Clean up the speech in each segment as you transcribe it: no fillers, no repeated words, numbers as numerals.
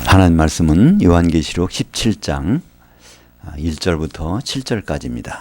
하나님 말씀은 요한계시록 17장 1절부터 7절까지입니다.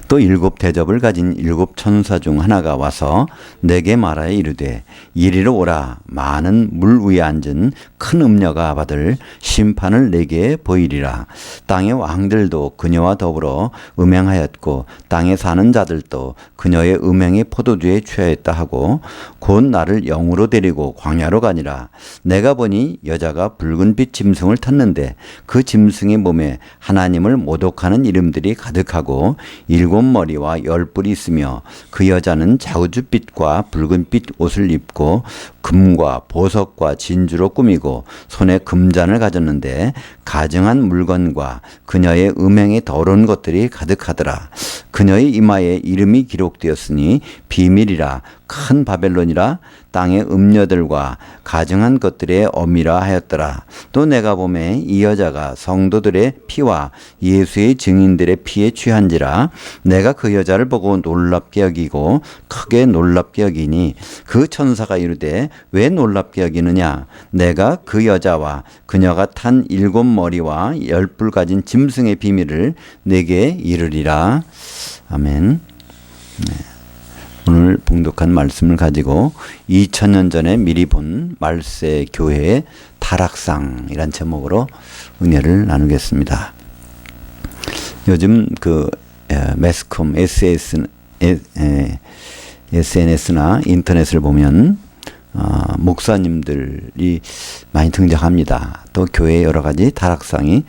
또 일곱 대접을 가진 일곱 천사 중 하나가 와서 내게 말하여 이르되 이리로 오라. 많은 물 위에 앉은 큰 음녀가 받을 심판을 내게 보이리라. 땅의 왕들도 그녀와 더불어 음행하였고 땅에 사는 자들도 그녀의 음행의 포도주에 취하였다 하고 곧 나를 영으로 데리고 광야로 가니라. 내가 보니 여자가 붉은빛 짐승을 탔는데 그 짐승의 몸에 하나님을 모독하는 이름들이 가득하고 일곱 머리와 열 뿔이 있으며 그 여자는 자우주빛과 붉은빛 옷을 입고 금과 보석과 진주로 꾸미고 손에 금잔을 가졌는데 가증한 물건과 그녀의 음행에 더러운 것들이 가득하더라. 그녀의 이마에 이름이 기록되었으니 비밀이라 큰 바벨론이라 땅의 음녀들과 가증한 것들의 어미라 하였더라. 또 내가 보매 이 여자가 성도들의 피와 예수의 증인들의 피에 취한지라. 내가 그 여자를 보고 놀랍게 여기고 크게 놀랍게 여기니 그 천사가 이르되 왜 놀랍게 여기느냐. 내가 그 여자와 그녀가 탄 일곱 머리와 열 뿔 가진 짐승의 비밀을 내게 이르리라. 아멘. 네. 오늘 봉독한 말씀을 가지고 2000년 전에 미리 본 말세 교회의 타락상이란 제목으로 은혜를 나누겠습니다. 요즘 그 매스컴 SNS나 인터넷을 보면 목사님들이 많이 등장합니다. 또 교회에 여러 가지 타락상이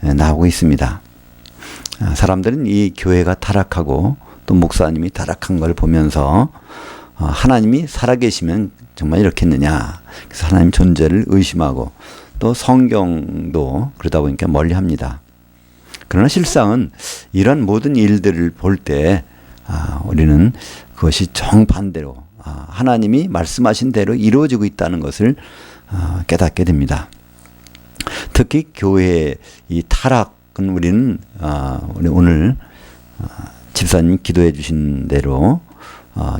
나오고 있습니다. 사람들은 이 교회가 타락하고 또 목사님이 타락한 걸 보면서 하나님이 살아계시면 정말 이렇겠느냐. 그래서 하나님 존재를 의심하고 또 성경도 그러다 보니까 멀리합니다. 그러나 실상은 이런 모든 일들을 볼 때 우리는 그것이 정반대로 하나님이 말씀하신 대로 이루어지고 있다는 것을 깨닫게 됩니다. 특히 교회의 이 타락은 우리는 우리 오늘 집사님 기도해 주신 대로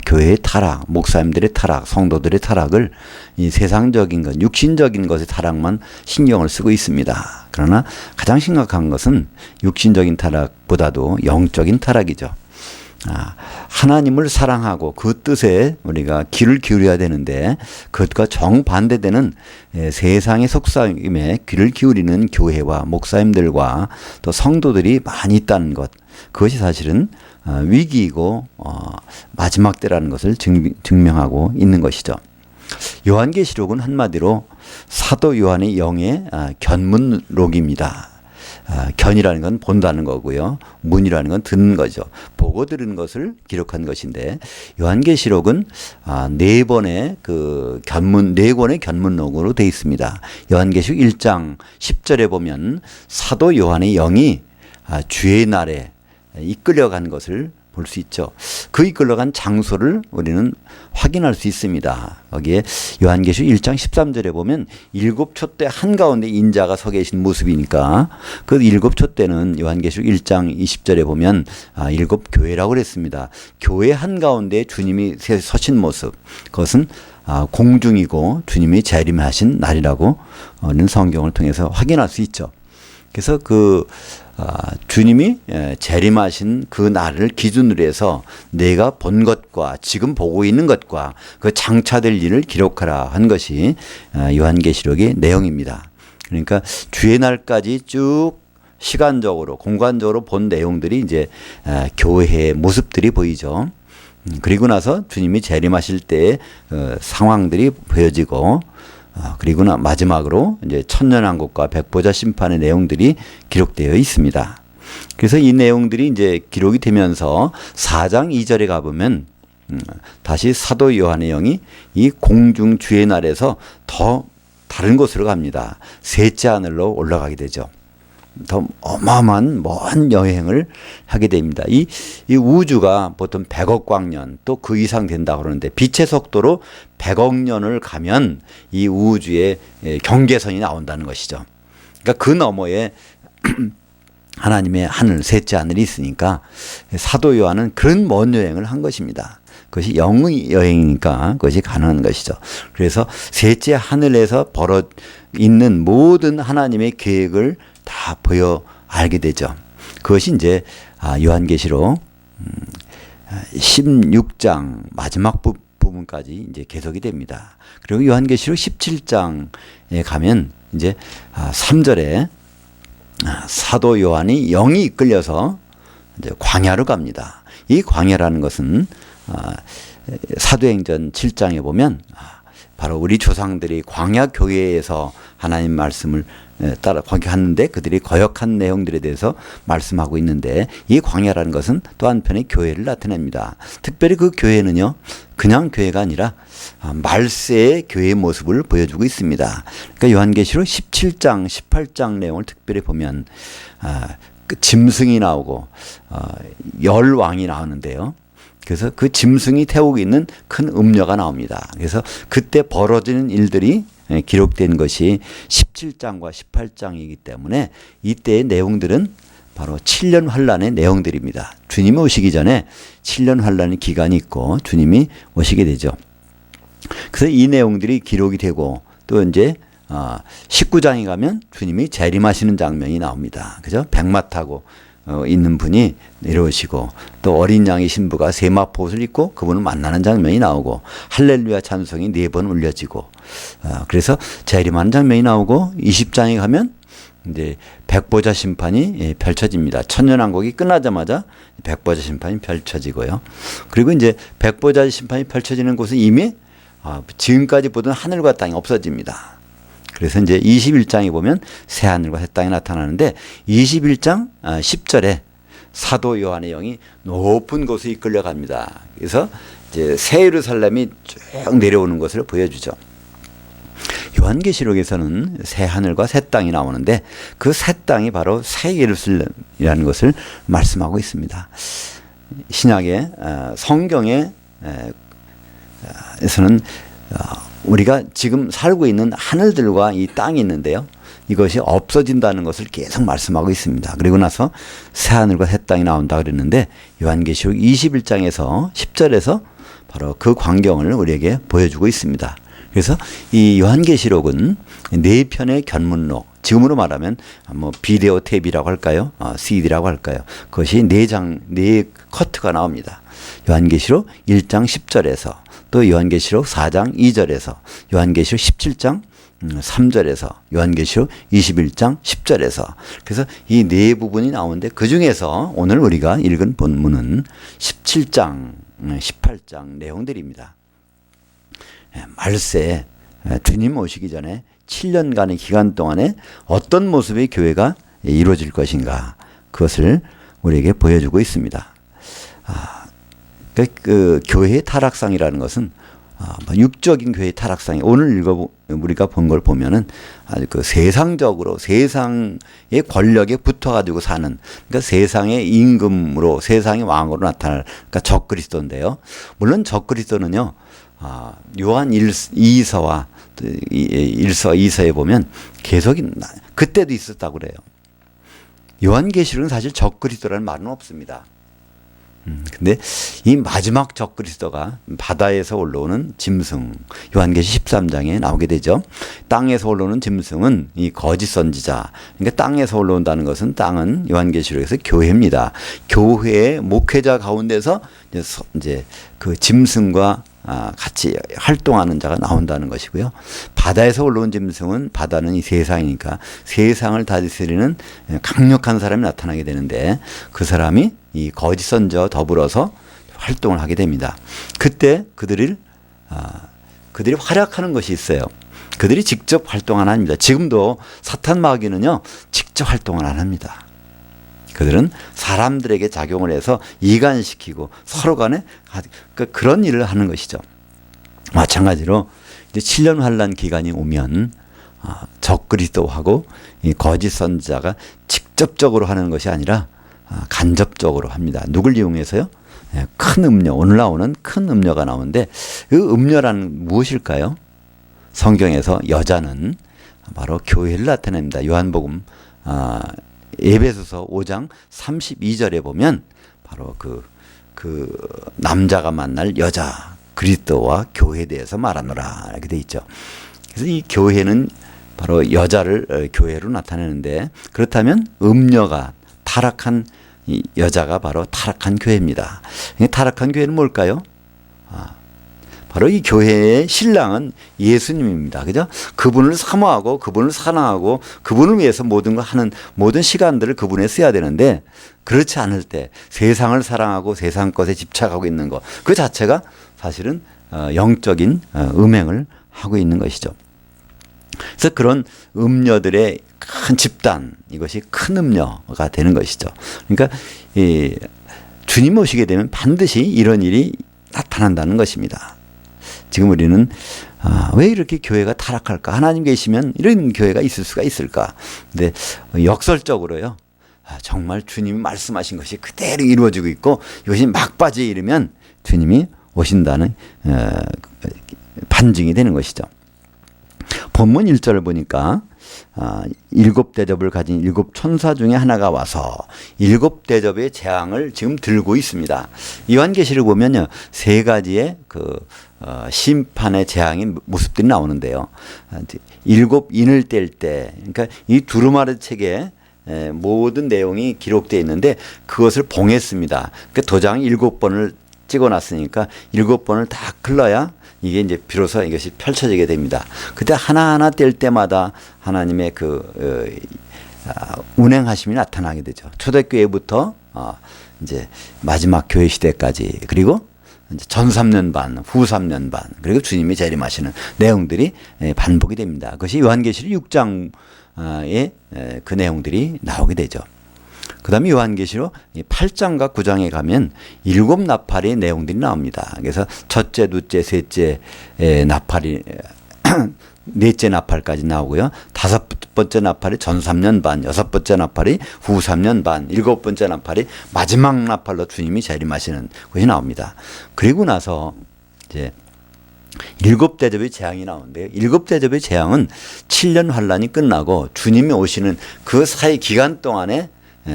교회의 타락, 목사님들의 타락, 성도들의 타락을 이 세상적인 것, 육신적인 것의 타락만 신경을 쓰고 있습니다. 그러나 가장 심각한 것은 육신적인 타락보다도 영적인 타락이죠. 하나님을 사랑하고 그 뜻에 우리가 귀를 기울여야 되는데 그것과 정반대되는 세상의 속삭임에 귀를 기울이는 교회와 목사님들과 또 성도들이 많이 있다는 것, 그것이 사실은 위기이고 마지막 때라는 것을 증명하고 있는 것이죠. 요한계시록은 한마디로 사도 요한의 영의 견문록입니다. 견이라는 건 본다는 거고요. 문이라는 건 듣는 거죠. 보고 들은 것을 기록한 것인데 요한계시록은 네 권의 견문록으로 되어 있습니다. 요한계시록 1장 10절에 보면 사도 요한의 영이 주의 날에 이끌려간 것을 볼 수 있죠. 그 이끌려간 장소를 우리는 확인할 수 있습니다. 거기에 요한계시록 1장 13절에 보면 일곱 촛대 한가운데 인자가 서 계신 모습이니까 그 일곱 촛대는 요한계시록 1장 20절에 보면 일곱 교회라고 그랬습니다. 교회 한가운데 주님이 서신 모습, 그것은 공중이고 주님이 재림하신 날이라고 우리는 성경을 통해서 확인할 수 있죠. 그래서 주님이 재림하신 그 날을 기준으로 해서 내가 본 것과 지금 보고 있는 것과 그 장차될 일을 기록하라 한 것이 요한계시록의 내용입니다. 그러니까 주의 날까지 쭉 시간적으로 공간적으로 본 내용들이 이제 교회의 모습들이 보이죠. 그리고 나서 주님이 재림하실 때의 상황들이 보여지고 그리고 마지막으로 이제 천년왕국과 백보자 심판의 내용들이 기록되어 있습니다. 그래서 이 내용들이 이제 기록이 되면서 4장 2절에 가보면 다시 사도 요한의 영이 이 공중 주의 날에서 더 다른 곳으로 갑니다. 셋째 하늘로 올라가게 되죠. 더 어마어마한 먼 여행을 하게 됩니다. 이 우주가 보통 100억 광년 또 그 이상 된다고 그러는데 빛의 속도로 100억 년을 가면 이 우주의 경계선이 나온다는 것이죠. 그러니까 그 너머에 하나님의 하늘, 셋째 하늘이 있으니까 사도 요한은 그런 먼 여행을 한 것입니다. 그것이 영의 여행이니까 그것이 가능한 것이죠. 그래서 셋째 하늘에서 벌어 있는 모든 하나님의 계획을 다 보여 알게 되죠. 그것이 이제 요한계시록 16장 마지막 부분까지 이제 계속이 됩니다. 그리고 요한계시록 17장에 가면 이제 3절에 사도 요한이 영이 이끌려서 이제 광야로 갑니다. 이 광야라는 것은 사도행전 7장에 보면 바로 우리 조상들이 광야 교회에서 하나님 말씀을 따라 거역했는데 그들이 거역한 내용들에 대해서 말씀하고 있는데, 이 광야라는 것은 또 한편의 교회를 나타냅니다. 특별히 그 교회는요, 그냥 교회가 아니라 말세의 교회의 모습을 보여주고 있습니다. 그러니까 요한계시록 17장, 18장 내용을 특별히 보면 그 짐승이 나오고 열왕이 나오는데요. 그래서 그 짐승이 태우고 있는 큰 음녀가 나옵니다. 그래서 그때 벌어지는 일들이 기록된 것이 17장과 18장이기 때문에 이때의 내용들은 바로 7년 환란의 내용들입니다. 주님이 오시기 전에 7년 환란의 기간이 있고 주님이 오시게 되죠. 그래서 이 내용들이 기록이 되고, 또 이제 19장에 가면 주님이 재림하시는 장면이 나옵니다. 그죠? 백마 타고 있는 분이 내려오시고, 또 어린 양의 신부가 세마포옷을 입고 그분을 만나는 장면이 나오고, 할렐루야 찬송이 4번 울려지고, 그래서 재림하는 장면이 나오고, 20장에 가면 이제 백보자 심판이 펼쳐집니다. 천년왕국이 끝나자마자 백보자 심판이 펼쳐지고요. 그리고 이제 백보자 심판이 펼쳐지는 곳은 이미 지금까지 보던 하늘과 땅이 없어집니다. 그래서 이제 21장에 보면 새 하늘과 새 땅이 나타나는데, 21장 10절에 사도 요한의 영이 높은 곳에 이끌려 갑니다. 그래서 이제 새 예루살렘이 쭉 내려오는 것을 보여주죠. 요한계시록에서는 새 하늘과 새 땅이 나오는데, 그 새 땅이 바로 새 예루살렘이라는 것을 말씀하고 있습니다. 신약의 성경에 에서는 우리가 지금 살고 있는 하늘들과 이 땅이 있는데요, 이것이 없어진다는 것을 계속 말씀하고 있습니다. 그리고 나서 새 하늘과 새 땅이 나온다 그랬는데, 요한계시록 21장에서 10절에서 바로 그 광경을 우리에게 보여주고 있습니다. 그래서 이 요한계시록은 4편의 견문록, 지금으로 말하면 뭐 비디오 테이프라고 할까요? CD라고 할까요? 그것이 4커트가 나옵니다. 요한계시록 1장 10절에서, 또 요한계시록 4장 2절에서, 요한계시록 17장 3절에서, 요한계시록 21장 10절에서, 그래서 이 4부분이 나오는데, 그 중에서 오늘 우리가 읽은 본문은 17장, 18장 내용들입니다. 말세 주님 오시기 전에 7년간의 기간 동안에 어떤 모습의 교회가 이루어질 것인가, 그것을 우리에게 보여주고 있습니다. 그 교회의 타락상이라는 것은 육적인 교회의 타락상이, 오늘 우리가 본 걸 보면은 아주 그 세상적으로 세상의 권력에 붙어가지고 사는, 그러니까 세상의 임금으로, 세상의 왕으로 나타날, 그러니까 적그리스도인데요. 물론 적그리스도는요, 요한 2서와 1서 2서에 보면 계속 그때도 있었다고 그래요. 요한계시록은 사실 적그리스도라는 말은 없습니다. 근데 이 마지막 적그리스도가 바다에서 올라오는 짐승, 요한계시 13장에 나오게 되죠. 땅에서 올라오는 짐승은 이 거짓 선지자, 그러니까 땅에서 올라온다는 것은, 땅은 요한계시록에서 교회입니다. 교회의 목회자 가운데서 이제 그 짐승과 같이 활동하는 자가 나온다는 것이고요. 바다에서 올라온 짐승은, 바다는 이 세상이니까 세상을 다스리는 강력한 사람이 나타나게 되는데, 그 사람이 이 거짓 선지자와 더불어서 활동을 하게 됩니다. 그때 그들이 활약하는 것이 있어요. 그들이 직접 활동 안 합니다. 지금도 사탄 마귀는요, 직접 활동을 안 합니다. 그들은 사람들에게 작용을 해서 이간시키고 서로 간에 그런 일을 하는 것이죠. 마찬가지로 이제 7년 환란 기간이 오면 적그리스도하고 이 거짓 선지자가 직접적으로 하는 것이 아니라 간접적으로 합니다. 누굴 이용해서요? 큰 음료, 오늘 나오는 큰 음료가 나오는데, 그 음료란 무엇일까요? 성경에서 여자는 바로 교회를 나타냅니다. 요한복음 에베소서 5장 32절에 보면 바로 그 그 남자가 만날 여자 그리스도와 교회에 대해서 말하노라 이렇게 돼 있죠. 그래서 이 교회는 바로 여자를 교회로 나타내는데, 그렇다면 음녀가 타락한 이 여자가 바로 타락한 교회입니다. 타락한 교회는 뭘까요? 바로 이 교회의 신랑은 예수님입니다. 그죠? 그분을 사모하고 그분을 사랑하고 그분을 위해서 모든 걸 하는 모든 시간들을 그분에 써야 되는데, 그렇지 않을 때 세상을 사랑하고 세상 것에 집착하고 있는 것, 그 자체가 사실은 영적인 음행을 하고 있는 것이죠. 그래서 그런 음녀들의 큰 집단, 이것이 큰 음녀가 되는 것이죠. 그러니까 주님 오시게 되면 반드시 이런 일이 나타난다는 것입니다. 지금 우리는 왜 이렇게 교회가 타락할까? 하나님 계시면 이런 교회가 있을 수가 있을까? 근데 역설적으로요, 정말 주님이 말씀하신 것이 그대로 이루어지고 있고 이것이 막바지에 이르면 주님이 오신다는 반증이 되는 것이죠. 본문 1절을 보니까 7대접을 가진 7천사 중에 하나가 와서 7대접의 재앙을 지금 들고 있습니다. 요한계시를 보면요, 세 가지의 심판의 재앙의 모습들이 나오는데요. 7인을 뗄 때, 그러니까 이 두루마리 책에 모든 내용이 기록되어 있는데 그것을 봉했습니다. 그러니까 도장 7번을 찍어놨으니까 7번을 다 흘러야 이게 이제 비로소 이것이 펼쳐지게 됩니다. 그때 하나하나 뗄 때마다 하나님의 운행하심이 나타나게 되죠. 초대교회부터 이제 마지막 교회 시대까지, 그리고 이제 전 3년 반, 후 3년 반, 그리고 주님이 재림하시는 내용들이 반복이 됩니다. 그것이 요한계시록 6장의 그 내용들이 나오게 되죠. 그 다음에 요한계시록 8장과 9장에 가면 7나팔의 내용들이 나옵니다. 그래서 첫째, 둘째, 셋째 나팔이 넷째 나팔까지 나오고요. 5번째 나팔이 전 3년 반, 6번째 나팔이 후 3년 반, 7번째 나팔이 마지막 나팔로 주님이 재림하시는 것이 나옵니다. 그리고 나서 이제 7대접의 재앙이 나오는데요. 7대접의 재앙은 7년 환란이 끝나고 주님이 오시는 그 사이 기간 동안에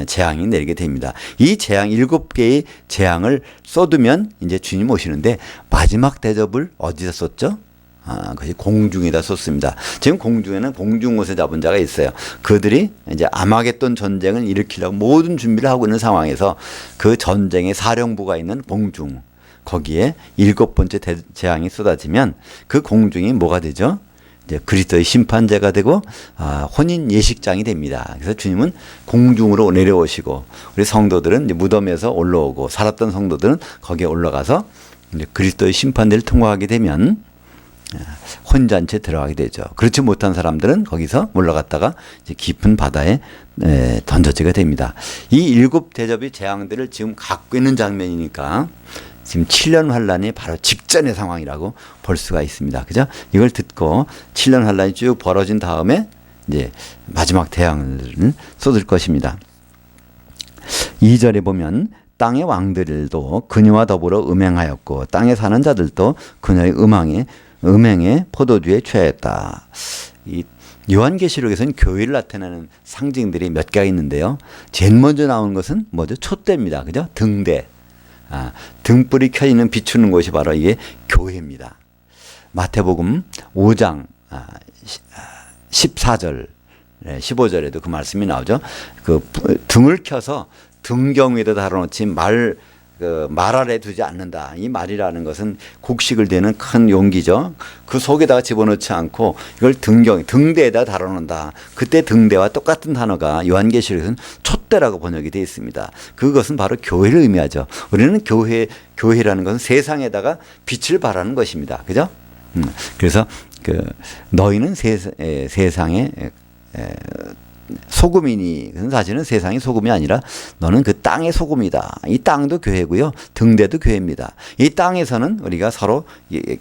재앙이 내리게 됩니다. 이 재앙 7개의 재앙을 쏟으면 이제 주님 오시는데, 마지막 대접을 어디다 쏟죠? 그것이 공중에다 쏟습니다. 지금 공중에는 공중옷을 잡은 자가 있어요. 그들이 이제 아마겟돈 전쟁을 일으키려고 모든 준비를 하고 있는 상황에서 그 전쟁의 사령부가 있는 공중, 거기에 7번째 재앙이 쏟아지면 그 공중이 뭐가 되죠? 이제 그리스도의 심판제가 되고 혼인 예식장이 됩니다. 그래서 주님은 공중으로 내려오시고 우리 성도들은 이제 무덤에서 올라오고, 살았던 성도들은 거기에 올라가서 이제 그리스도의 심판대를 통과하게 되면 혼잔치에 들어가게 되죠. 그렇지 못한 사람들은 거기서 올라갔다가 이제 깊은 바다에 던져지게 됩니다. 이 7대접의 재앙들을 지금 갖고 있는 장면이니까 지금 7년 환란이 바로 직전의 상황이라고 볼 수가 있습니다. 그죠? 이걸 듣고 7년 환란이 쭉 벌어진 다음에 이제 마지막 대항을 쏟을 것입니다. 2절에 보면 땅의 왕들도 그녀와 더불어 음행하였고 땅에 사는 자들도 그녀의 음행에 포도주에 취하였다. 이 요한계시록에서는 교회를 나타내는 상징들이 몇 개가 있는데요. 제일 먼저 나오는 것은 뭐죠? 촛대입니다. 그죠? 등대. 등불이 켜 있는 비추는 곳이 바로 이게 교회입니다. 마태복음 5장 14절, 15절에도 그 말씀이 나오죠. 그 등을 켜서 등경위에다 달아놓지 말 아래 두지 않는다. 이 말이라는 것은 곡식을 대는 큰 용기죠. 그 속에다가 집어넣지 않고 이걸 등대에다 달아놓는다. 그때 등대와 똑같은 단어가 요한계시록에서는 촛대라고 번역이 되어 있습니다. 그것은 바로 교회를 의미하죠. 우리는 교회라는 것은 세상에다가 빛을 발하는 것입니다. 그죠? 그래서 너희는 세상에 소금이니, 그건 사실은 세상의 소금이 아니라 너는 그 땅의 소금이다. 이 땅도 교회고요. 등대도 교회입니다. 이 땅에서는 우리가 서로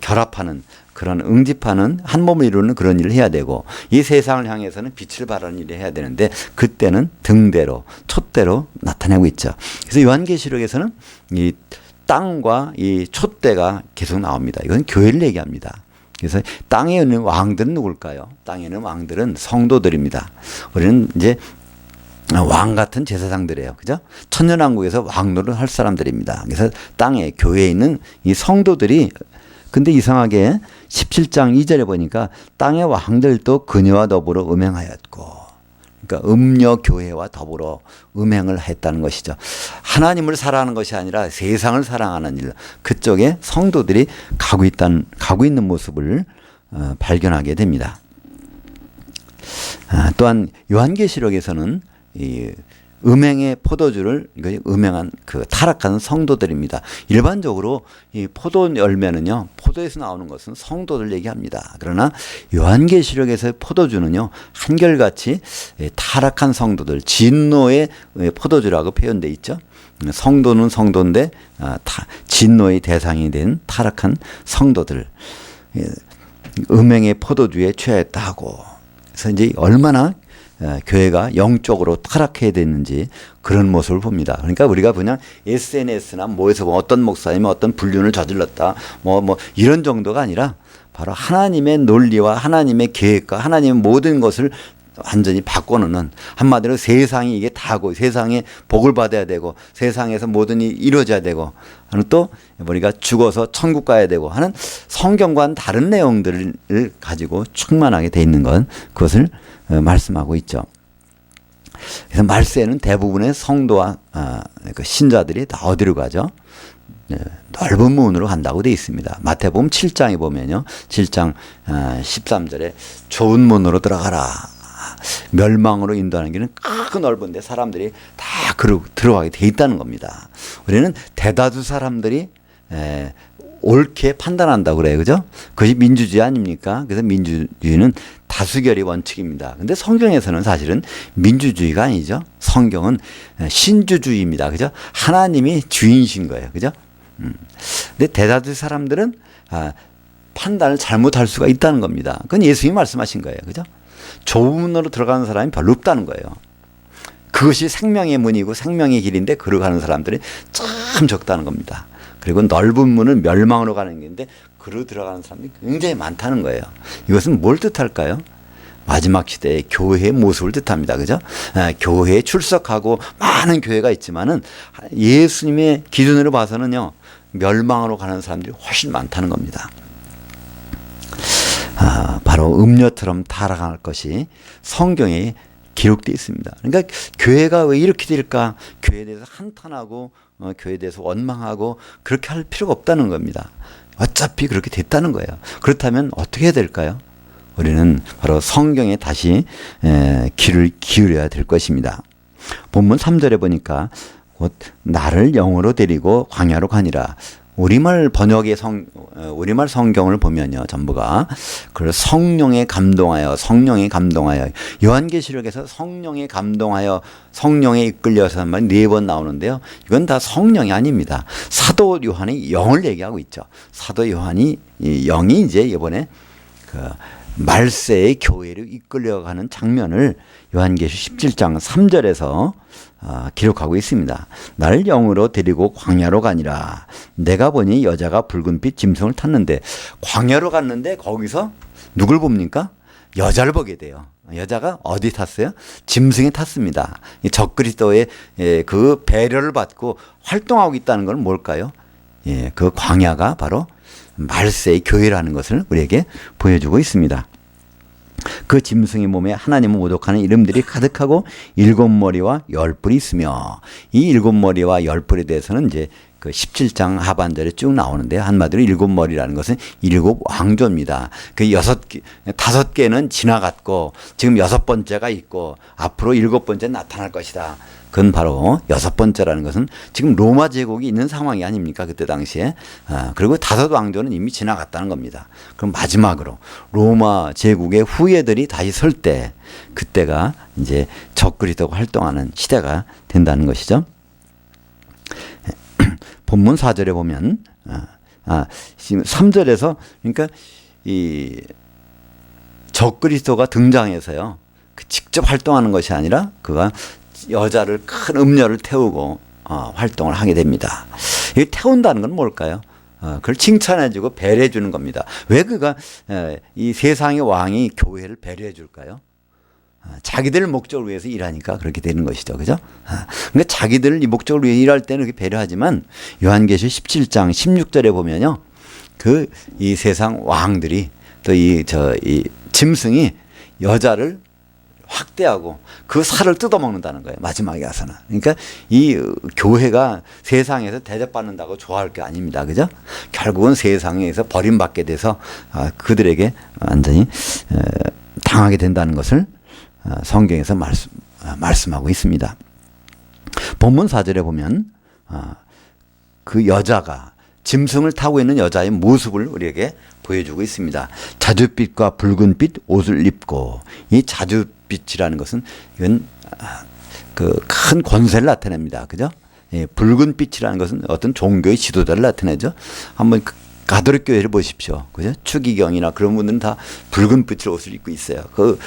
결합하는, 그런 응집하는, 한 몸을 이루는 그런 일을 해야 되고, 이 세상을 향해서는 빛을 발하는 일을 해야 되는데, 그때는 등대로, 촛대로 나타내고 있죠. 그래서 요한계시록에서는 이 땅과 이 촛대가 계속 나옵니다. 이건 교회를 얘기합니다. 그래서 땅에 있는 왕들은 누굴까요? 땅에 있는 왕들은 성도들입니다. 우리는 이제 왕 같은 제사장들이에요. 그죠? 천년왕국에서 왕노를 할 사람들입니다. 그래서 땅에 교회에 있는 이 성도들이 근데 이상하게 17장 2절에 보니까 땅의 왕들도 그녀와 더불어 음행하였고 그러니까 음녀 교회와 더불어 음행을 했다는 것이죠. 하나님을 사랑하는 것이 아니라 세상을 사랑하는 일 그쪽에 성도들이 가고 있는 모습을 발견하게 됩니다. 또한 요한계시록에서는 이 음행의 포도주를 음행한 그 타락한 성도들입니다. 일반적으로 이 포도 열매는요, 포도에서 나오는 것은 성도들 얘기합니다. 그러나 요한계시록에서의 포도주는요, 한결같이 타락한 성도들, 진노의 포도주라고 표현되어 있죠. 성도는 성도인데 진노의 대상이 된 타락한 성도들, 음행의 포도주에 취했다 하고. 그래서 이제 얼마나 교회가 영적으로 타락해야 되는지 그런 모습을 봅니다. 그러니까 우리가 그냥 SNS나 뭐에서 어떤 목사님이 어떤 불륜을 저질렀다 뭐 이런 정도가 아니라 바로 하나님의 논리와 하나님의 계획과 하나님의 모든 것을 완전히 바꿔놓는 한마디로 세상이 이게 다고 세상에 복을 받아야 되고 세상에서 모든 일이 이루어져야 되고 또 우리가 죽어서 천국 가야 되고 하는 성경과는 다른 내용들을 가지고 충만하게 돼 있는 건 그것을 말씀하고 있죠. 그래서 말세에는 대부분의 성도와 그 신자들이 다 어디로 가죠? 넓은 문으로 간다고 되어 있습니다. 마태복음 7장에 보면요. 7장 13절에 좁은 문으로 들어가라. 멸망으로 인도하는 길은 크고 넓은데 사람들이 다 들어가게 돼 있다는 겁니다. 우리는 대다수 사람들이 옳게 판단한다고 그래요. 그죠? 그것이 민주주의 아닙니까? 그래서 민주주의는 다수결이 원칙입니다. 근데 성경에서는 사실은 민주주의가 아니죠. 성경은 신주주의입니다. 그죠? 하나님이 주인이신 거예요. 그죠? 근데 대다수 사람들은 판단을 잘못할 수가 있다는 겁니다. 그건 예수님이 말씀하신 거예요. 그죠? 좁은 문으로 들어가는 사람이 별로 없다는 거예요. 그것이 생명의 문이고 생명의 길인데 걸어가는 사람들이 참 적다는 겁니다. 그리고 넓은 문은 멸망으로 가는 길인데 그로 들어가는 사람들이 굉장히 많다는 거예요. 이것은 뭘 뜻할까요? 마지막 시대의 교회의 모습을 뜻합니다. 그죠? 교회에 출석하고 많은 교회가 있지만은 예수님의 기준으로 봐서는요, 멸망으로 가는 사람들이 훨씬 많다는 겁니다. 바로 음료처럼 타락할 것이 성경에 기록되어 있습니다. 그러니까 교회가 왜 이렇게 될까? 교회에 대해서 한탄하고 교회에 대해서 원망하고 그렇게 할 필요가 없다는 겁니다. 어차피 그렇게 됐다는 거예요. 그렇다면 어떻게 해야 될까요? 우리는 바로 성경에 다시 귀를 기울여야 될 것입니다. 본문 3절에 보니까 곧 나를 영으로 데리고 광야로 가니라. 우리말 번역의 우리말 성경을 보면요, 전부가 그 성령에 감동하여 요한계시록에서 성령에 감동하여 성령에 이끌려서 한 말 4번 나오는데요. 이건 다 성령이 아닙니다. 사도 요한이 영을 얘기하고 있죠. 사도 요한이 영이 이제 이번에 그 말세의 교회를 이끌려가는 장면을 요한계시 17장 3절에서 기록하고 있습니다. 나를 영으로 데리고 광야로 가니라. 내가 보니 여자가 붉은빛 짐승을 탔는데, 광야로 갔는데 거기서 누굴 봅니까? 여자를 보게 돼요. 여자가 어디 탔어요? 짐승에 탔습니다. 적그리스도의 그 배려를 받고 활동하고 있다는 건 뭘까요? 그 광야가 바로 말세의 교회라는 것을 우리에게 보여주고 있습니다. 그 짐승의 몸에 하나님을 모독하는 이름들이 가득하고 7머리와 10뿔이 있으며, 이 7머리와 10뿔에 대해서는 이제 그 17장 하반절에 쭉 나오는데요. 한마디로 7머리라는 것은 7 왕조입니다. 그 5개는 지나갔고 지금 6번째가 있고 앞으로 7번째 나타날 것이다. 그건 바로 6번째라는 것은 지금 로마 제국이 있는 상황이 아닙니까? 그때 당시에. 그리고 5 왕조는 이미 지나갔다는 겁니다. 그럼 마지막으로 로마 제국의 후예들이 다시 설 때, 그때가 이제 적그리스도가 활동하는 시대가 된다는 것이죠. 본문 4절에 보면, 지금 3절에서, 그러니까 이 적그리스도가 등장해서요, 직접 활동하는 것이 아니라 그가 여자를 큰 음료를 태우고 활동을 하게 됩니다. 이 태운다는 건 뭘까요? 그걸 칭찬해주고 배려해주는 겁니다. 왜 그가 이 세상의 왕이 교회를 배려해 줄까요? 자기들 목적을 위해서 일하니까 그렇게 되는 것이죠. 그죠? 그러니까 자기들 이 목적을 위해 일할 때는 그렇게 배려하지만 요한계시 17장 16절에 보면요. 이 세상 왕들이 또 이 짐승이 여자를 확대하고 그 살을 뜯어먹는다는 거예요. 마지막에 가서는. 그러니까 이 교회가 세상에서 대접받는다고 좋아할 게 아닙니다. 그죠? 결국은 세상에서 버림받게 돼서 그들에게 완전히 당하게 된다는 것을 성경에서 말씀하고 있습니다. 본문 4절에 보면 그 여자가 짐승을 타고 있는 여자의 모습을 우리에게 보여주고 있습니다. 자줏빛과 붉은빛 옷을 입고, 이 자줏빛이라는 것은 이건 그 큰 권세를 나타냅니다. 그죠? 예, 붉은빛이라는 것은 어떤 종교의 지도자를 나타내죠. 한번 가톨릭 교회를 보십시오. 그죠? 추기경이나 그런 분들은 다 붉은빛의 옷을 입고 있어요. 그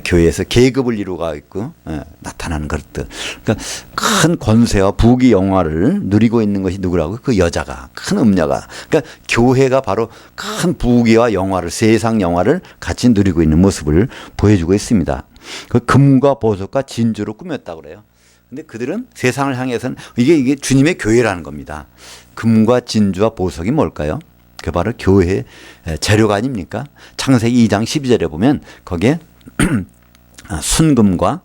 교회에서 계급을 이루고 있고 나타나는 것들. 그러니까 큰 권세와 부귀 영화를 누리고 있는 것이 누구라고? 그 여자가, 큰 음녀가. 그러니까 교회가 바로 큰 부귀와 영화를, 세상 영화를 같이 누리고 있는 모습을 보여주고 있습니다. 그 금과 보석과 진주로 꾸몄다고 그래요. 근데 그들은 세상을 향해서는 이게 주님의 교회라는 겁니다. 금과 진주와 보석이 뭘까요? 그 바로 교회의 재료가 아닙니까? 창세기 2장 12절에 보면 거기에 순금과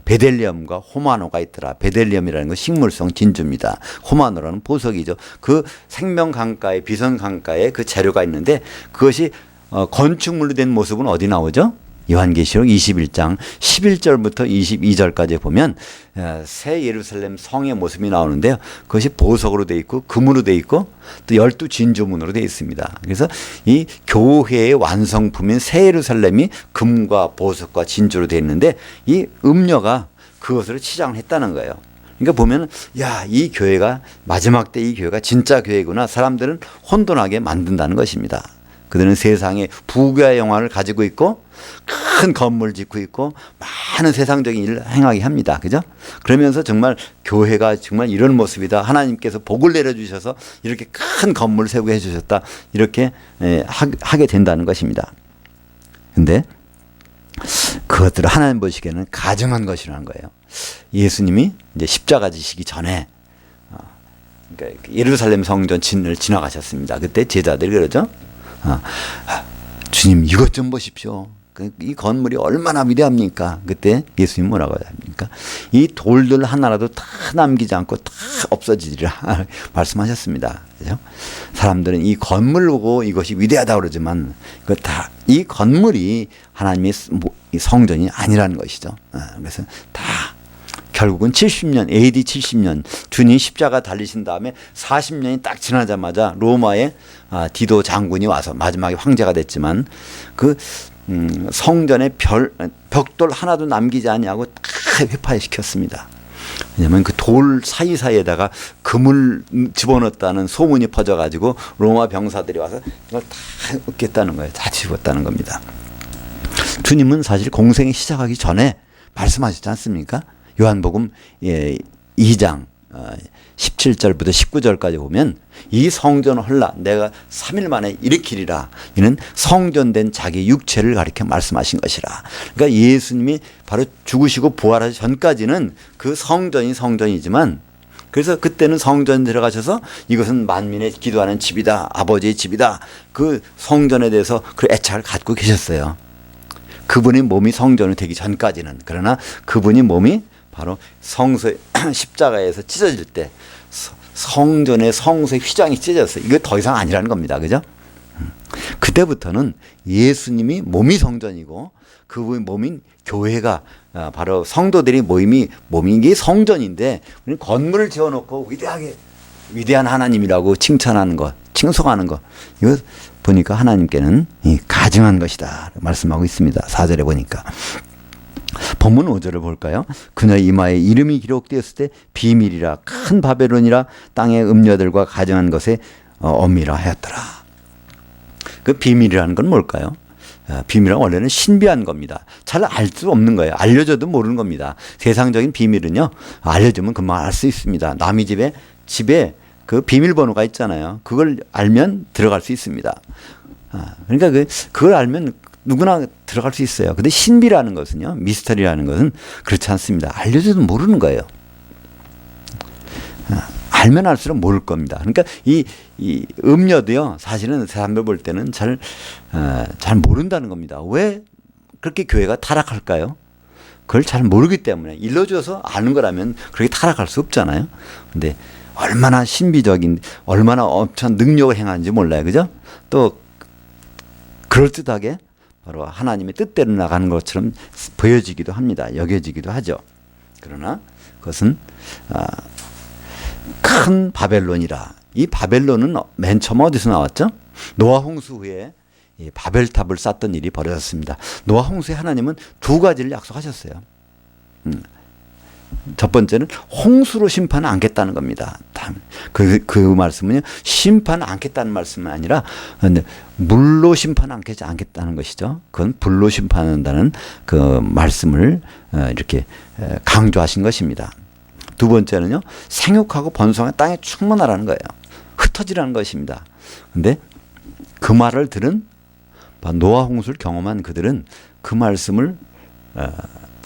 베델리엄과 호마노가 있더라. 베델리엄이라는 건 식물성 진주입니다. 호마노라는 보석이죠. 그 생명 강가에, 비선 강가에 그 재료가 있는데 그것이 건축물로 된 모습은 어디 나오죠? 요한계시록 21장 11절부터 22절까지 보면 새 예루살렘 성의 모습이 나오는데요. 그것이 보석으로 되어 있고 금으로 되어 있고 또 12 진주문으로 되어 있습니다. 그래서 이 교회의 완성품인 새 예루살렘이 금과 보석과 진주로 되어 있는데 이 음녀가 그것으로 치장을 했다는 거예요. 그러니까 보면 이 교회가 마지막 때 이 교회가 진짜 교회구나. 사람들은 혼돈하게 만든다는 것입니다. 그들은 세상에 부귀와 영화를 가지고 있고 큰 건물 짓고 있고 많은 세상적인 일을 행하게 합니다. 그죠? 그러면서 정말 교회가 정말 이런 모습이다. 하나님께서 복을 내려주셔서 이렇게 큰 건물을 세우게 해주셨다. 이렇게 하게 된다는 것입니다. 근데 그것들을 하나님 보시기에는 가증한 것이라는 거예요. 예수님이 이제 십자가 지시기 전에 그러니까 예루살렘 성전 진을 지나가셨습니다. 그때 제자들이 그러죠. 주님 이것 좀 보십시오. 이 건물이 얼마나 위대합니까? 그때 예수님 뭐라고 합니까? 이 돌들 하나라도 다 남기지 않고 다 없어지리라 말씀하셨습니다. 그죠? 사람들은 이 건물을 보고 이것이 위대하다고 그러지만 이 건물이 하나님의 성전이 아니라는 것이죠. 그래서 다 결국은 70년, AD 70년 주님 십자가 달리신 다음에 40년이 딱 지나자마자 로마의 디도 장군이 와서 마지막에 황제가 됐지만 그 성전의 벽돌 하나도 남기지 않냐고 다 회파시켰습니다. 왜냐하면 그 돌 사이사이에다가 금을 집어넣었다는 소문이 퍼져가지고 로마 병사들이 와서 이걸 다 얻겠다는 거예요. 다 집었다는 겁니다. 주님은 사실 공생이 시작하기 전에 말씀하셨지 않습니까? 요한복음 2장 17절부터 19절까지 보면 이 성전을 헐라 내가 3일 만에 일으키리라. 이는 성전된 자기 육체를 가리켜 말씀하신 것이라. 그러니까 예수님이 바로 죽으시고 부활하기 전까지는 그 성전이 성전이지만 그래서 그때는 성전 들어가셔서 이것은 만민의 기도하는 집이다. 아버지의 집이다. 그 성전에 대해서 그 애착을 갖고 계셨어요. 그분의 몸이 성전이 되기 전까지는. 그러나 그분이 몸이 바로 성소의 십자가에서 찢어질 때 성전의 성소의 휘장이 찢어졌어요. 이거 더 이상 아니라는 겁니다. 그죠? 그때부터는 예수님이 몸이 성전이고 그분의 몸인 교회가 바로 성도들이 몸이 이게 성전인데 우리는 건물을 지어놓고 위대한 하나님이라고 칭찬하는 것, 칭송하는 것 이거 보니까 하나님께는 가증한 것이다 말씀하고 있습니다. 4절에 보니까. 본문 5절을 볼까요? 그녀의 이마에 이름이 기록되었을 때 비밀이라 큰 바벨론이라 땅의 음녀들과 가증한 것에 엄밀하 하였더라. 그 비밀이라는 건 뭘까요? 비밀은 원래는 신비한 겁니다. 잘 알 수 없는 거예요. 알려줘도 모르는 겁니다. 세상적인 비밀은요, 알려주면 금방 알 수 있습니다. 남의 집에 그 비밀번호가 있잖아요. 그걸 알면 들어갈 수 있습니다. 그러니까 그걸 알면 누구나 들어갈 수 있어요. 근데 신비라는 것은요, 미스터리라는 것은 그렇지 않습니다. 알려줘도 모르는 거예요. 알면 알수록 모를 겁니다. 그러니까 이 음료도요, 사실은 사람들 볼 때는 잘 모른다는 겁니다. 왜 그렇게 교회가 타락할까요? 그걸 잘 모르기 때문에. 일러줘서 아는 거라면 그렇게 타락할 수 없잖아요. 근데 얼마나 신비적인, 얼마나 엄청 능력을 행하는지 몰라요. 그죠? 또 그럴듯하게 바로 하나님의 뜻대로 나가는 것처럼 보여지기도 합니다. 여겨지기도 하죠. 그러나 그것은 큰 바벨론이라. 이 바벨론은 맨 처음 어디서 나왔죠? 노아 홍수 후에 이 바벨탑을 쌓던 일이 벌어졌습니다. 노아 홍수에 하나님은 두 가지를 약속하셨어요. 첫 번째는 홍수로 심판을 안겠다는 겁니다. 그 말씀은요, 심판 안겠다는 말씀은 아니라 물로 심판 안겠다는 것이죠. 그건 불로 심판한다는 그 말씀을 이렇게 강조하신 것입니다. 두 번째는요, 생육하고 번성한 땅에 충만하라는 거예요. 흩어지라는 것입니다. 근데 그 말을 들은 노아 홍수를 경험한 그들은 그 말씀을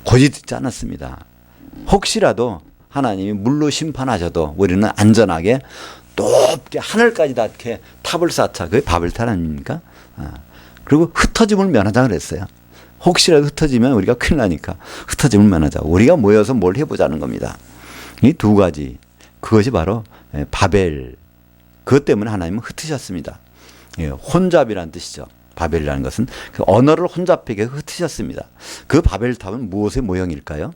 고지 듣지 않았습니다. 혹시라도 하나님이 물로 심판하셔도 우리는 안전하게 높게 하늘까지 닿게 탑을 쌓자. 그게 바벨탑 아닙니까? 그리고 흩어짐을 면하자 그랬어요. 혹시라도 흩어지면 우리가 큰일 나니까 흩어짐을 면하자. 우리가 모여서 뭘 해보자는 겁니다. 이 두 가지, 그것이 바로 바벨. 그것 때문에 하나님은 흩으셨습니다. 혼잡이라는 뜻이죠. 바벨이라는 것은 그 언어를 혼잡하게 흩으셨습니다. 그 바벨탑은 무엇의 모형일까요?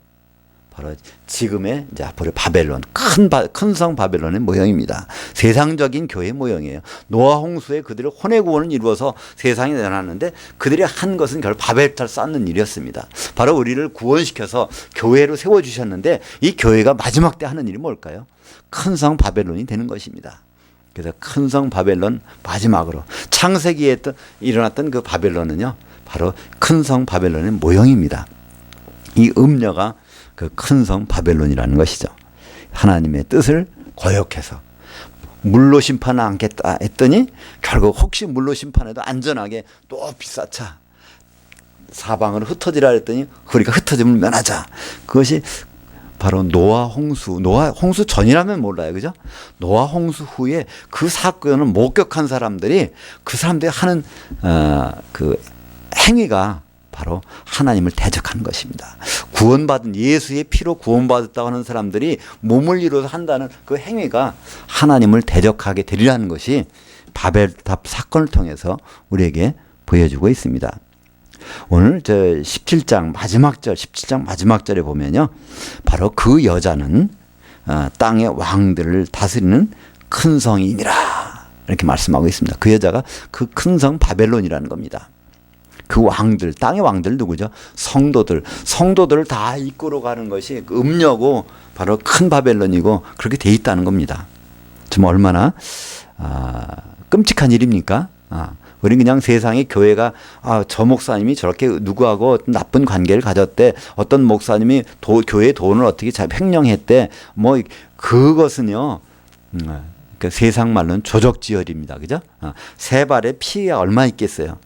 바로 지금의 이제 앞으로 바벨론, 큰 성 바벨론의 모형입니다. 세상적인 교회의 모형이에요. 노아 홍수에 그들의 혼의 구원을 이루어서 세상에 내놨는데 그들이 한 것은 결국 바벨탑을 쌓는 일이었습니다. 바로 우리를 구원시켜서 교회로 세워주셨는데 이 교회가 마지막 때 하는 일이 뭘까요? 큰 성 바벨론이 되는 것입니다. 그래서 큰 성 바벨론 마지막으로 창세기에 일어났던 그 바벨론은요, 바로 큰 성 바벨론의 모형입니다. 이 음녀가 그 큰 성 바벨론이라는 것이죠. 하나님의 뜻을 거역해서 물로 심판을 안겠다 했더니 결국 혹시 물로 심판해도 안전하게 높이 쌓자. 사방으로 흩어지라 했더니 우리가 흩어짐을 면하자. 그것이 바로 노아 홍수 전이라면 몰라요. 그죠? 노아 홍수 후에 그 사건을 목격한 사람들이 그 사람들이 하는 그 행위가 바로 하나님을 대적하는 것입니다. 구원받은 예수의 피로 구원받았다고 하는 사람들이 몸을 이루어서 한다는 그 행위가 하나님을 대적하게 되리라는 것이 바벨탑 사건을 통해서 우리에게 보여주고 있습니다. 오늘 저 17장 마지막 절에 보면요, 바로 그 여자는 땅의 왕들을 다스리는 큰 성이니라 이렇게 말씀하고 있습니다. 그 여자가 그 큰 성 바벨론이라는 겁니다. 그 왕들, 땅의 왕들 누구죠? 성도들을 다 이끌어가는 것이 음녀고 바로 큰 바벨론이고 그렇게 돼 있다는 겁니다. 좀 얼마나 끔찍한 일입니까? 우리 그냥 세상에 교회가 저 목사님이 저렇게 누구하고 어떤 나쁜 관계를 가졌대, 어떤 목사님이 교회 돈을 어떻게 잘 횡령했대, 뭐 그것은요, 그 세상 말로는 조적지혈입니다. 그죠? 세 발의 피가 얼마 있겠어요?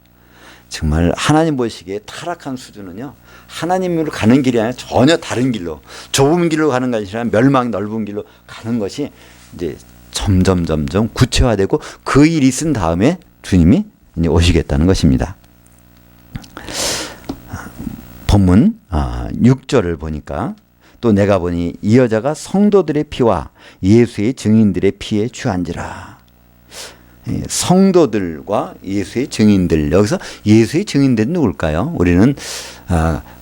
정말 하나님 보시기에 타락한 수준은요, 하나님으로 가는 길이 아니라 전혀 다른 길로, 좁은 길로 가는 것이 아니라 멸망 넓은 길로 가는 것이 이제 점점 구체화되고 그 일이 있은 다음에 주님이 이제 오시겠다는 것입니다. 본문 6절을 보니까 또 내가 보니 이 여자가 성도들의 피와 예수의 증인들의 피에 취한지라. 성도들과 예수의 증인들, 여기서 예수의 증인들은 누굴까요? 우리는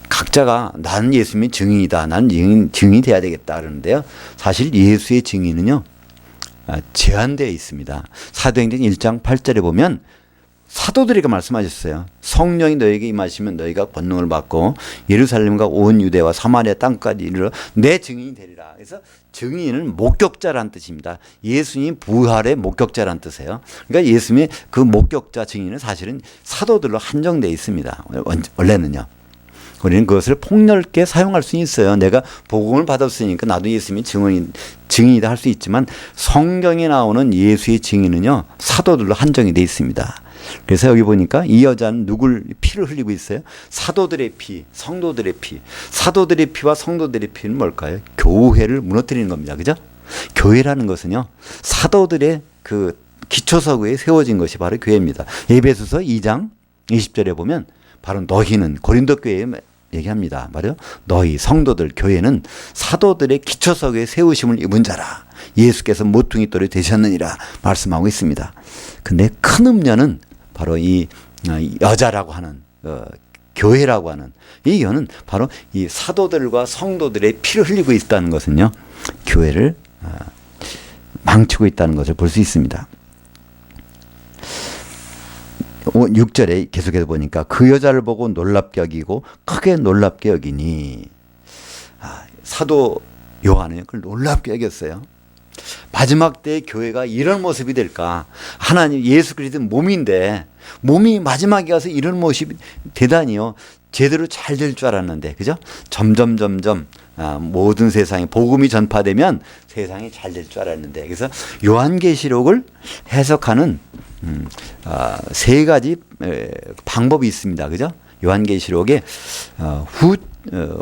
각자가 나는 예수님의 증인이다, 나는 증인이 돼야 되겠다 그러는데요, 사실 예수의 증인은요 제한되어 있습니다. 사도행전 1장 8절에 보면 사도들에게 말씀하셨어요. 성령이 너에게 임하시면 너희가 권능을 받고 예루살렘과 온 유대와 사마리아 땅까지 이르러 내 증인이 되리라. 그래서 증인은 목격자란 뜻입니다. 예수님 부활의 목격자란 뜻이에요. 그러니까 예수님의 그 목격자 증인은 사실은 사도들로 한정되어 있습니다. 원래는요. 우리는 그것을 폭넓게 사용할 수 있어요. 내가 복음을 받았으니까 나도 예수님이 증인이다 할 수 있지만 성경에 나오는 예수의 증인은요 사도들로 한정이 되어 있습니다. 그래서 여기 보니까 이 여자는 누굴 피를 흘리고 있어요? 사도들의 피, 성도들의 피. 사도들의 피와 성도들의 피는 뭘까요? 교회를 무너뜨리는 겁니다. 그죠? 교회라는 것은요, 사도들의 그 기초석 위에 세워진 것이 바로 교회입니다. 에베소서 2장 20절에 보면 바로 너희는 고린도 교회에 얘기합니다. 바로 너희 성도들 교회는 사도들의 기초석 위에 세우심을 입은 자라. 예수께서 모퉁이 돌이 되셨느니라 말씀하고 있습니다. 근데 큰 음녀는 바로 이 여자라고 하는 교회라고 하는 이 여는 바로 이 사도들과 성도들의 피를 흘리고 있다는 것은요, 교회를 망치고 있다는 것을 볼 수 있습니다. 6절에 계속해서 보니까 그 여자를 보고 놀랍게 여기고 크게 놀랍게 여기니, 사도 요한은 그걸 놀랍게 여겼어요. 마지막 때의 교회가 이런 모습이 될까? 하나님 예수 그리스도 몸인데 몸이 마지막에 가서 이런 모습이 되다니요. 제대로 잘 될 줄 알았는데, 그죠? 점점 모든 세상에 복음이 전파되면 세상이 잘 될 줄 알았는데, 그래서 요한계시록을 해석하는 세 가지 방법이 있습니다. 그죠? 요한계시록에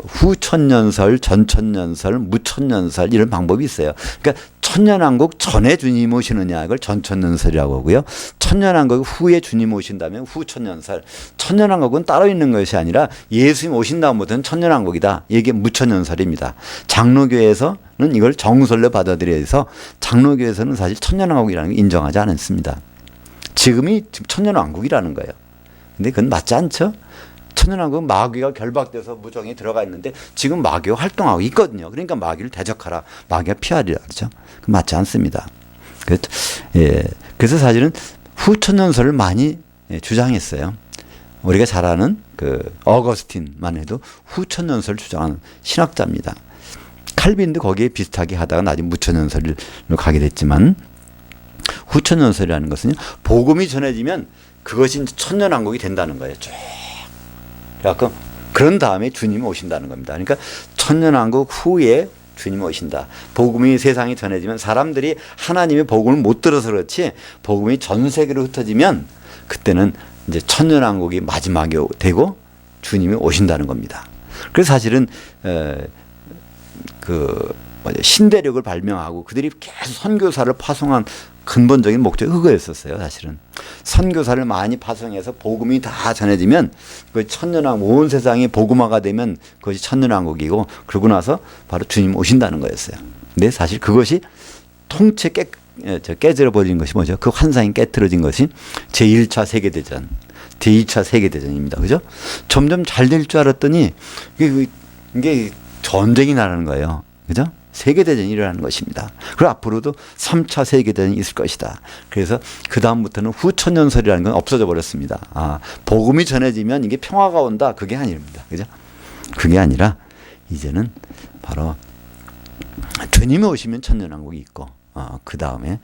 후천년설, 전천년설, 무천년설 이런 방법이 있어요. 그러니까 천년왕국 전에 주님 오시느냐 이걸 전천년설이라고 하고요. 천년왕국 후에 주님 오신다면 후천년설. 천년왕국은 따로 있는 것이 아니라 예수님 오신 다음부터는 천년왕국이다. 이게 무천년설입니다. 장로교에서는 이걸 정설로 받아들여서 장로교에서는 사실 천년왕국이라는 걸 인정하지 않습니다. 지금 천년왕국이라는 거예요. 근데 그건 맞지 않죠? 천년왕국은 마귀가 결박돼서 무정에 들어가 있는데 지금 마귀가 활동하고 있거든요. 그러니까 마귀를 대적하라, 마귀가 피하리라 그러죠. 맞지 않습니다. 그래서 사실은 후천년설을 많이 주장했어요. 우리가 잘 아는 그 어거스틴만 해도 후천년설을 주장하는 신학자입니다. 칼빈도 거기에 비슷하게 하다가 나중에 무천년설로 가게 됐지만, 후천년설이라는 것은 복음이 전해지면 그것이 천년왕국이 된다는 거예요. 쭉. 그래서 그런 다음에 주님이 오신다는 겁니다. 그러니까 천년왕국 후에 주님이 오신다. 복음이 세상에 전해지면 사람들이 하나님의 복음을 못 들어서 그렇지 복음이 전 세계로 흩어지면 그때는 이제 천년왕국이 마지막이 되고 주님이 오신다는 겁니다. 그래서 사실은 신대륙을 발명하고 그들이 계속 선교사를 파송한 근본적인 목적이 그거였었어요. 사실은 선교사를 많이 파송해서 복음이 다 전해지면 그 천년왕국, 온 세상이 복음화가 되면 그것이 천년왕국이고, 그러고 나서 바로 주님 오신다는 거였어요. 근데 사실 그것이 통째 깨져 버린 것이 뭐죠? 그 환상이 깨트려진 것이 제1차 세계대전, 제2차 세계대전입니다. 그죠? 점점 잘 될 줄 알았더니 이게 전쟁이 나는 거예요. 그죠? 세계대전이 일어나는 것입니다. 그리고 앞으로도 3차 세계대전이 있을 것이다. 그래서 그 다음부터는 후천년설이라는 건 없어져 버렸습니다. 복음이 전해지면 이게 평화가 온다. 그게 아닙니다. 그죠? 그게 아니라 이제는 바로 주님이 오시면 천년왕국이 있고, 그 다음에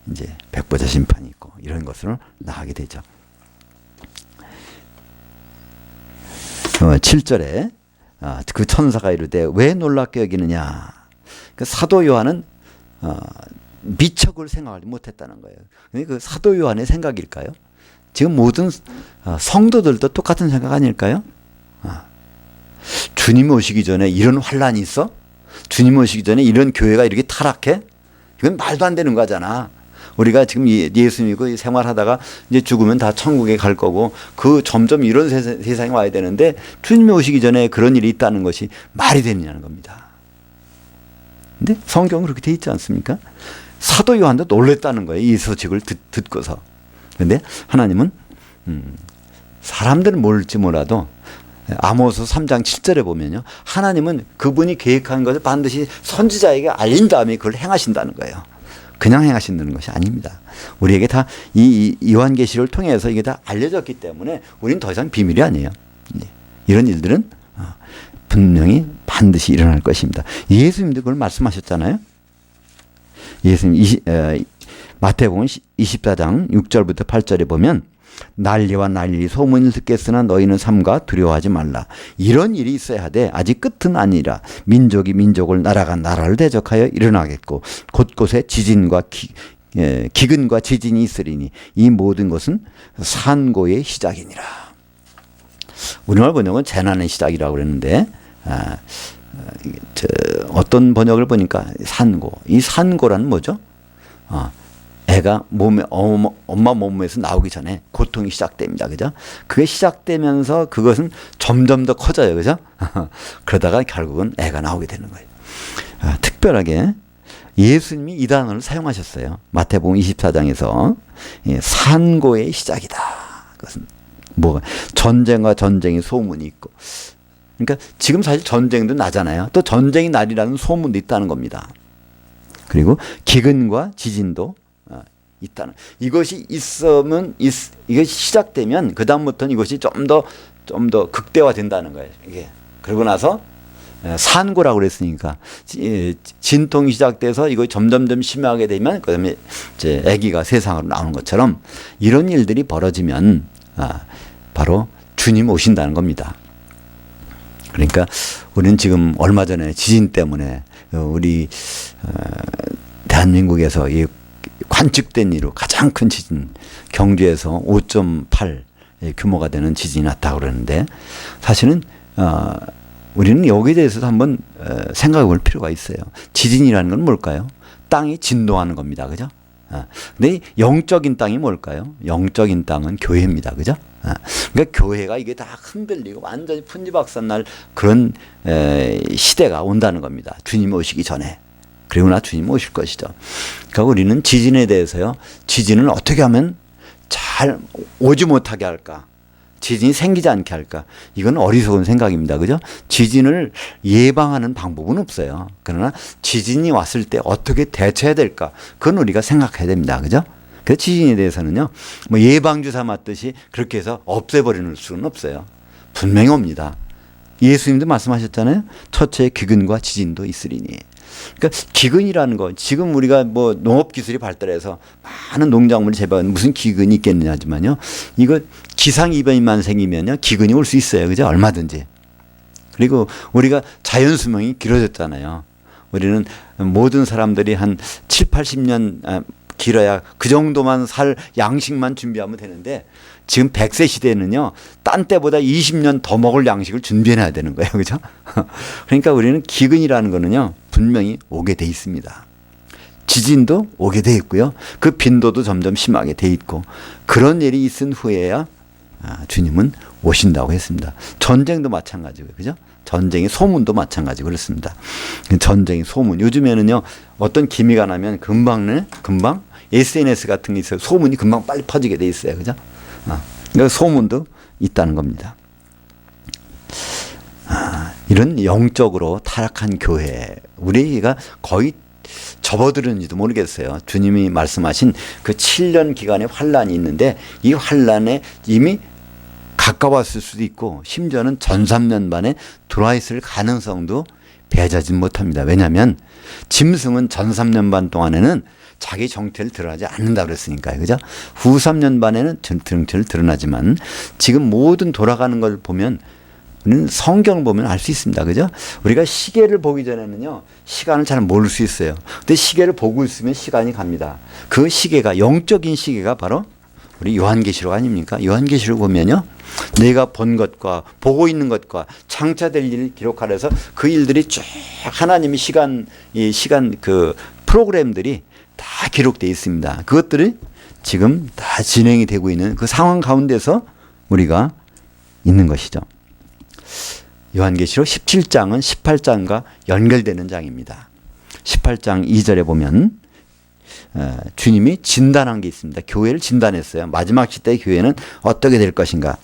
이제 백보자 심판이 있고, 이런 것으로 나가게 되죠. 7절에 그 천사가 이르되 왜 놀랍게 여기느냐. 그 사도 요한은 미처 그걸 생각하지 못했다는 거예요. 그 사도 요한의 생각일까요? 지금 모든 성도들도 똑같은 생각 아닐까요? 주님 오시기 전에 이런 환란이 있어? 주님 오시기 전에 이런 교회가 이렇게 타락해? 이건 말도 안 되는 거잖아. 우리가 지금 예수 믿고 생활하다가 이제 죽으면 다 천국에 갈 거고, 그 점점 이런 세상이 와야 되는데 주님이 오시기 전에 그런 일이 있다는 것이 말이 되느냐는 겁니다. 근데 성경은 그렇게 돼 있지 않습니까? 사도 요한도 놀랬다는 거예요. 이 소식을 듣고서. 그런데 하나님은 사람들은 모를지 몰라도 아모스 3장 7절에 보면요, 하나님은 그분이 계획한 것을 반드시 선지자에게 알린 다음에 그걸 행하신다는 거예요. 그냥 행하신다는 것이 아닙니다. 우리에게 다 이 요한계시를 통해서 이게 다 알려졌기 때문에 우리는 더 이상 비밀이 아니에요. 이런 일들은 분명히 반드시 일어날 것입니다. 예수님도 그걸 말씀하셨잖아요. 예수님 마태복음 24장 6절부터 8절에 보면 난리와 난리 소문을 듣겠으나 너희는 삼가 두려워하지 말라. 이런 일이 있어야 하되 아직 끝은 아니라 민족이 민족을 나라가 나라를 대적하여 일어나겠고 곳곳에 지진과 기근과 지진이 있으리니 이 모든 것은 산고의 시작이니라. 우리말 번역은 재난의 시작이라고 그랬는데 어떤 번역을 보니까 산고. 이 산고라는 뭐죠? 애가 엄마 몸에서 나오기 전에 고통이 시작됩니다. 그죠? 그게 시작되면서 그것은 점점 더 커져요. 그죠? 그러다가 결국은 애가 나오게 되는 거예요. 특별하게 예수님이 이 단어를 사용하셨어요. 마태복음 24장에서 산고의 시작이다. 그것은 뭐가 전쟁과 전쟁의 소문이 있고, 그러니까 지금 사실 전쟁도 나잖아요. 또 전쟁이 날이라는 소문도 있다는 겁니다. 그리고 기근과 지진도 있다는, 이것이 있으면 이게 시작되면 그 다음부터는 이것이 좀 더 극대화된다는 거예요. 이게 그러고 나서 산고라고 그랬으니까 진통이 시작돼서 이거 점점점 심하게 되면 그다음에 이제 아기가 세상으로 나오는 것처럼 이런 일들이 벌어지면 바로 주님 오신다는 겁니다. 그러니까 우리는 지금 얼마 전에 지진 때문에 우리 대한민국에서 이 관측된 이로 가장 큰 지진, 경주에서 5.8 규모가 되는 지진이 났다고 그러는데, 사실은 우리는 여기에 대해서도 한번 생각해 볼 필요가 있어요. 지진이라는 건 뭘까요? 땅이 진동하는 겁니다. 그죠? 근데 영적인 땅이 뭘까요? 영적인 땅은 교회입니다. 그죠? 그러니까 교회가 이게 다 흔들리고 완전히 풍지박산날 그런 시대가 온다는 겁니다. 주님 오시기 전에. 그리고 나 주님 오실 것이죠. 그러니까 우리는 지진에 대해서요, 지진을 어떻게 하면 잘 오지 못하게 할까? 지진이 생기지 않게 할까? 이건 어리석은 생각입니다. 그죠? 지진을 예방하는 방법은 없어요. 그러나 지진이 왔을 때 어떻게 대처해야 될까? 그건 우리가 생각해야 됩니다. 그죠? 그래서 지진에 대해서는요, 뭐 예방주사 맞듯이 그렇게 해서 없애버리는 수는 없어요. 분명히 옵니다. 예수님도 말씀하셨잖아요. 첫째 기근과 지진도 있으리니. 그러니까 기근이라는 거, 지금 우리가 뭐 농업 기술이 발달해서 많은 농작물이 재배하는 무슨 기근이 있겠느냐 하지만요, 이거 기상 이변만 생기면요 기근이 올 수 있어요. 그죠? 얼마든지. 그리고 우리가 자연 수명이 길어졌잖아요. 우리는 모든 사람들이 한 7, 80년 길어야 그 정도만 살 양식만 준비하면 되는데, 지금 100세 시대에는요, 딴 때보다 20년 더 먹을 양식을 준비해놔야 되는 거예요. 그죠? 그러니까 우리는 기근이라는 거는요, 분명히 오게 돼 있습니다. 지진도 오게 돼 있고요. 그 빈도도 점점 심하게 돼 있고, 그런 일이 있은 후에야 주님은 오신다고 했습니다. 전쟁도 마찬가지고요. 그죠? 전쟁의 소문도 마찬가지고 그렇습니다. 전쟁의 소문. 요즘에는요, 어떤 기미가 나면 금방 SNS 같은 게 있어요. 소문이 금방 빨리 퍼지게 돼 있어요. 그죠? 그러니까 소문도 있다는 겁니다. 이런 영적으로 타락한 교회, 우리가 거의 접어들었는지도 모르겠어요. 주님이 말씀하신 그 7년 기간의 환란이 있는데, 이 환란에 이미 가까웠을 수도 있고, 심지어는 전 3년 만에 들어와 있을 가능성도 배제하지 못합니다. 왜냐하면 짐승은 전 3년 반 동안에는 자기 정체를 드러나지 않는다 그랬으니까요. 그죠? 후 3년 반에는 정체를 드러나지만, 지금 모든 돌아가는 걸 보면, 우리는 성경을 보면 알 수 있습니다. 그죠? 우리가 시계를 보기 전에는요, 시간을 잘 모를 수 있어요. 근데 시계를 보고 있으면 시간이 갑니다. 그 시계가, 영적인 시계가 바로 우리 요한계시록 아닙니까? 요한계시록 보면요, 내가 본 것과 보고 있는 것과 창차될 일을 기록하라 해서 그 일들이 쭉 하나님의 시간 그 프로그램들이 다 기록되어 있습니다. 그것들이 지금 다 진행이 되고 있는 그 상황 가운데서 우리가 있는 것이죠. 요한계시록 17장은 18장과 연결되는 장입니다. 18장 2절에 보면 주님이 진단한 게 있습니다. 교회를 진단했어요. 마지막 시대의 교회는 어떻게 될 것인가.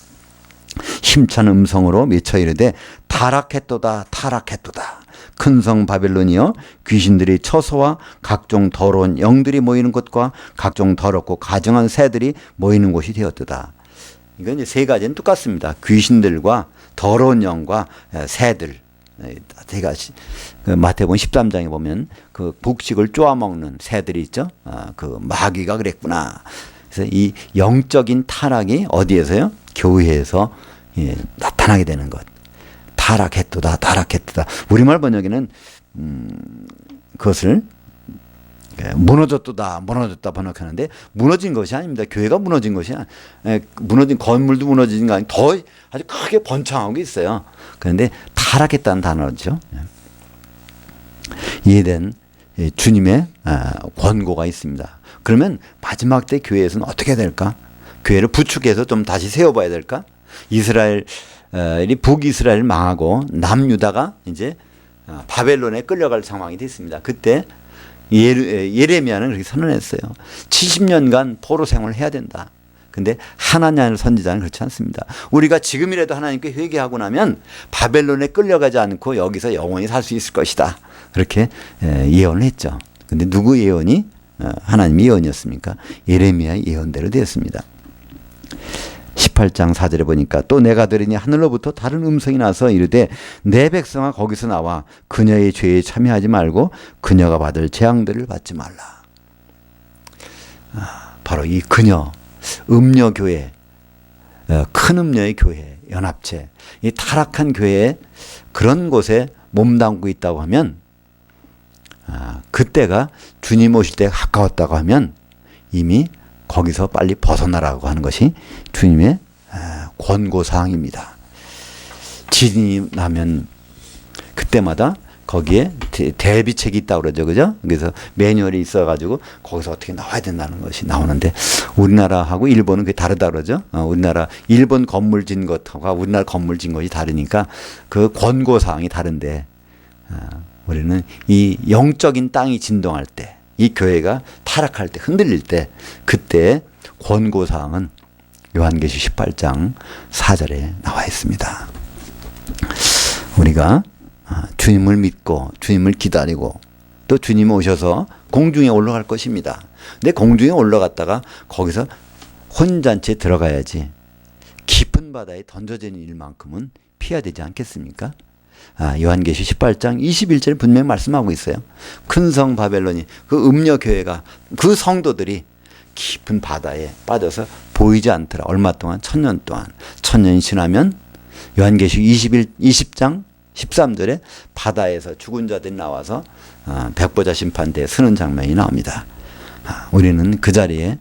힘찬 음성으로 미쳐 이르되 타락했도다 타락했도다. 큰 성 바벨론이여, 귀신들이 처소와 각종 더러운 영들이 모이는 곳과 각종 더럽고 가증한 새들이 모이는 곳이 되었도다. 이건 이제 세 가지는 똑같습니다. 귀신들과 더러운 영과 새들. 세 가지. 그 마태복음 13장에 보면 그 곡식을 쪼아먹는 새들이 있죠. 그 마귀가 그랬구나. 그래서 이 영적인 타락이 어디에서요? 교회에서 나타나게 되는 것. 타락했도다 타락했도다. 우리말 번역에는 그것을 무너졌다 번역하는데 무너진 것이 아닙니다. 교회가 무너진 것이 무너진 건물도 무너진 거 아니고 더 아주 크게 번창하고 있어요. 그런데 타락했다는 단어죠. 이해된 주님의 권고가 있습니다. 그러면 마지막 때 교회에서는 어떻게 해야 될까? 교회를 부축해서 좀 다시 세워봐야 될까? 북이스라엘 망하고 남유다가 이제 바벨론에 끌려갈 상황이 됐습니다. 그때 예레미야는 그렇게 선언했어요. 70년간 포로 생활을 해야 된다. 근데 하나냐 선지자는 그렇지 않습니다. 우리가 지금이라도 하나님께 회개하고 나면 바벨론에 끌려가지 않고 여기서 영원히 살 수 있을 것이다. 그렇게 예언을 했죠. 근데 누구 예언이 하나님 예언이었습니까? 예레미야의 예언대로 되었습니다. 18장 4절에 보니까 또 내가 들으니 하늘로부터 다른 음성이 나서 이르되 내 백성아 거기서 나와 그녀의 죄에 참여하지 말고 그녀가 받을 재앙들을 받지 말라. 바로 이 그녀 음녀교회, 큰 음녀의 교회, 연합체, 이 타락한 교회 그런 곳에 몸담고 있다고 하면 그때가 주님 오실 때 가까웠다고 하면 이미 거기서 빨리 벗어나라고 하는 것이 주님의 권고사항입니다. 지진이 나면 그때마다 거기에 대비책이 있다고 그러죠. 그죠? 그래서 매뉴얼이 있어가지고 거기서 어떻게 나와야 된다는 것이 나오는데 우리나라하고 일본은 그게 다르다 그러죠. 일본 건물 진 것과 우리나라 건물 진 것이 다르니까 그 권고사항이 다른데 우리는 이 영적인 땅이 진동할 때 이 교회가 타락할 때 흔들릴 때 그때 권고사항은 요한계시 18장 4절에 나와 있습니다. 우리가 주님을 믿고 주님을 기다리고 또 주님 오셔서 공중에 올라갈 것입니다. 근데 공중에 올라갔다가 거기서 혼잔치에 들어가야지 깊은 바다에 던져지는 일만큼은 피해야 되지 않겠습니까? 요한계시 18장 21절에 분명히 말씀하고 있어요. 큰 성 바벨론이 그 음녀교회가 그 성도들이 깊은 바다에 빠져서 보이지 않더라. 얼마 동안? 1000년 동안. 1000년이 지나면 요한계시 20장 13절에 바다에서 죽은 자들이 나와서 백보자 심판대에 서는 장면이 나옵니다. 우리는 그 자리에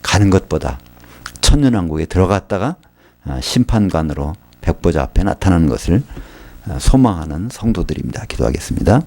가는 것보다 천년왕국에 들어갔다가 심판관으로 백보자 앞에 나타나는 것을 소망하는 성도들입니다. 기도하겠습니다.